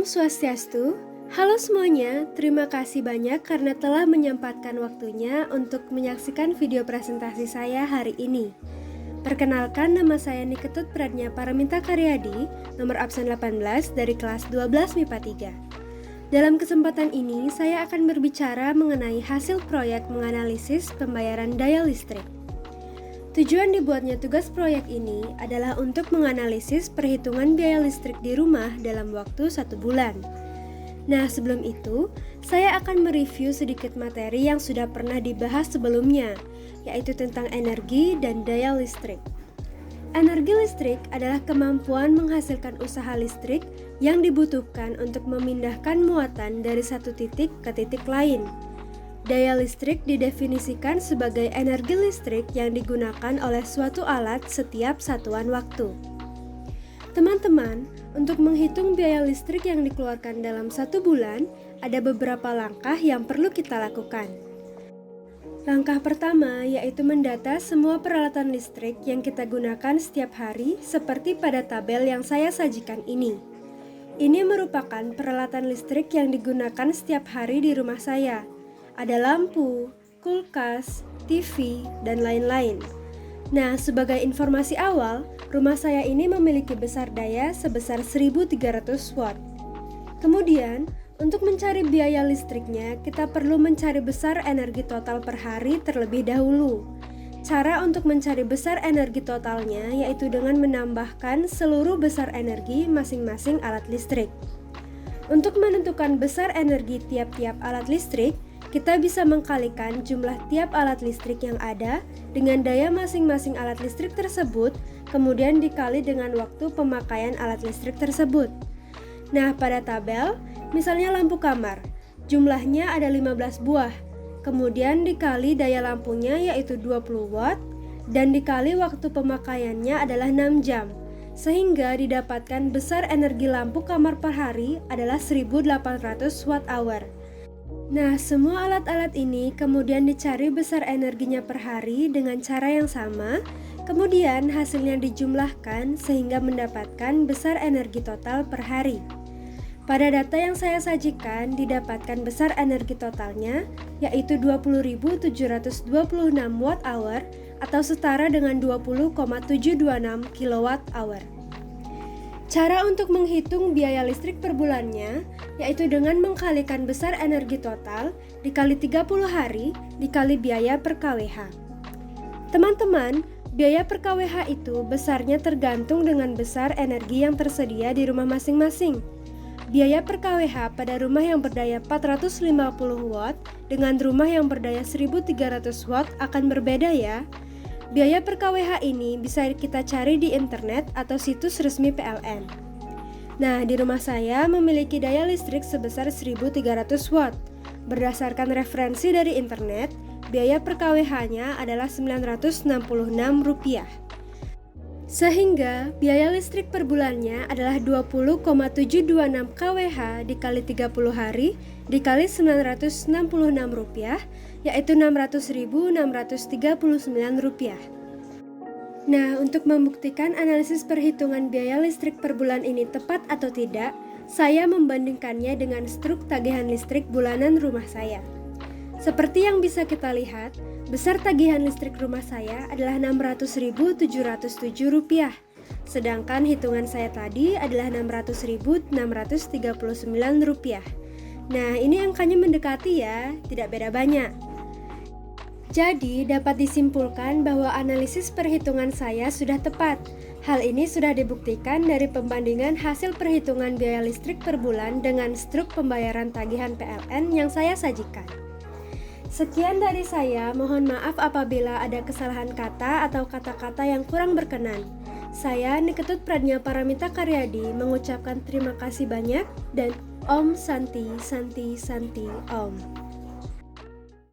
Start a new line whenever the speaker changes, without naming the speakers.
Swastiastu. Halo semuanya, terima kasih banyak karena telah menyempatkan waktunya untuk menyaksikan video presentasi saya hari ini. Perkenalkan, nama saya Niketut Pradnya Paraminta Karyadi, nomor absen 18 dari kelas 12 MIPA 3. Dalam kesempatan ini, saya akan berbicara mengenai hasil proyek menganalisis pembayaran daya listrik. Tujuan dibuatnya tugas proyek ini adalah untuk menganalisis perhitungan biaya listrik di rumah dalam waktu 1 bulan. Nah, sebelum itu, saya akan mereview sedikit materi yang sudah pernah dibahas sebelumnya, yaitu tentang energi dan daya listrik. Energi listrik adalah kemampuan menghasilkan usaha listrik yang dibutuhkan untuk memindahkan muatan dari satu titik ke titik lain. Daya listrik didefinisikan sebagai energi listrik yang digunakan oleh suatu alat setiap satuan waktu. Teman-teman, untuk menghitung biaya listrik yang dikeluarkan dalam 1 bulan, ada beberapa langkah yang perlu kita lakukan. Langkah pertama yaitu mendata semua peralatan listrik yang kita gunakan setiap hari seperti pada tabel yang saya sajikan ini. Ini merupakan peralatan listrik yang digunakan setiap hari di rumah saya. Ada lampu, kulkas, TV, dan lain-lain. Nah, sebagai informasi awal, rumah saya ini memiliki besar daya sebesar 1300 watt. Kemudian, untuk mencari biaya listriknya, kita perlu mencari besar energi total per hari terlebih dahulu. Cara untuk mencari besar energi totalnya yaitu dengan menambahkan seluruh besar energi masing-masing alat listrik. Untuk menentukan besar energi tiap-tiap alat listrik, kita bisa mengkalikan jumlah tiap alat listrik yang ada dengan daya masing-masing alat listrik tersebut, kemudian dikali dengan waktu pemakaian alat listrik tersebut. Nah, pada tabel, misalnya lampu kamar, jumlahnya ada 15 buah, kemudian dikali daya lampunya yaitu 20 watt, dan dikali waktu pemakaiannya adalah 6 jam, sehingga didapatkan besar energi lampu kamar per hari adalah 1800 watt hour. Nah, semua alat-alat ini kemudian dicari besar energinya per hari dengan cara yang sama, kemudian hasilnya dijumlahkan sehingga mendapatkan besar energi total per hari. Pada data yang saya sajikan didapatkan besar energi totalnya yaitu 20.726 watt hour atau setara dengan 20,726 kilowatt hour. Cara untuk menghitung biaya listrik per bulannya yaitu dengan mengkalikan besar energi total dikali 30 hari dikali biaya per kWh. Teman-teman, biaya per kWh itu besarnya tergantung dengan besar energi yang tersedia di rumah masing-masing. Biaya per kWh pada rumah yang berdaya 450 watt dengan rumah yang berdaya 1300 watt akan berbeda ya. Biaya per kWh ini bisa kita cari di internet atau situs resmi PLN. Nah, di rumah saya memiliki daya listrik sebesar 1300 watt. Berdasarkan referensi dari internet, biaya per kWh-nya adalah Rp966. Sehingga biaya listrik per bulannya adalah 20,726 kWh dikali 30 hari dikali Rp966 yaitu Rp600.639. Nah, untuk membuktikan analisis perhitungan biaya listrik per bulan ini tepat atau tidak, saya membandingkannya dengan struk tagihan listrik bulanan rumah saya. Seperti yang bisa kita lihat, besar tagihan listrik rumah saya adalah Rp600.707, sedangkan hitungan saya tadi adalah Rp600.639. Nah, ini angkanya mendekati ya, tidak beda banyak. Jadi, dapat disimpulkan bahwa analisis perhitungan saya sudah tepat. Hal ini sudah dibuktikan dari pembandingan hasil perhitungan biaya listrik per bulan dengan struk pembayaran tagihan PLN yang saya sajikan. Sekian dari saya, mohon maaf apabila ada kesalahan kata atau kata-kata yang kurang berkenan. Saya, Niketut Pradnya Paraminta Karyadi, mengucapkan terima kasih banyak dan Om Santi Santi Santi Om.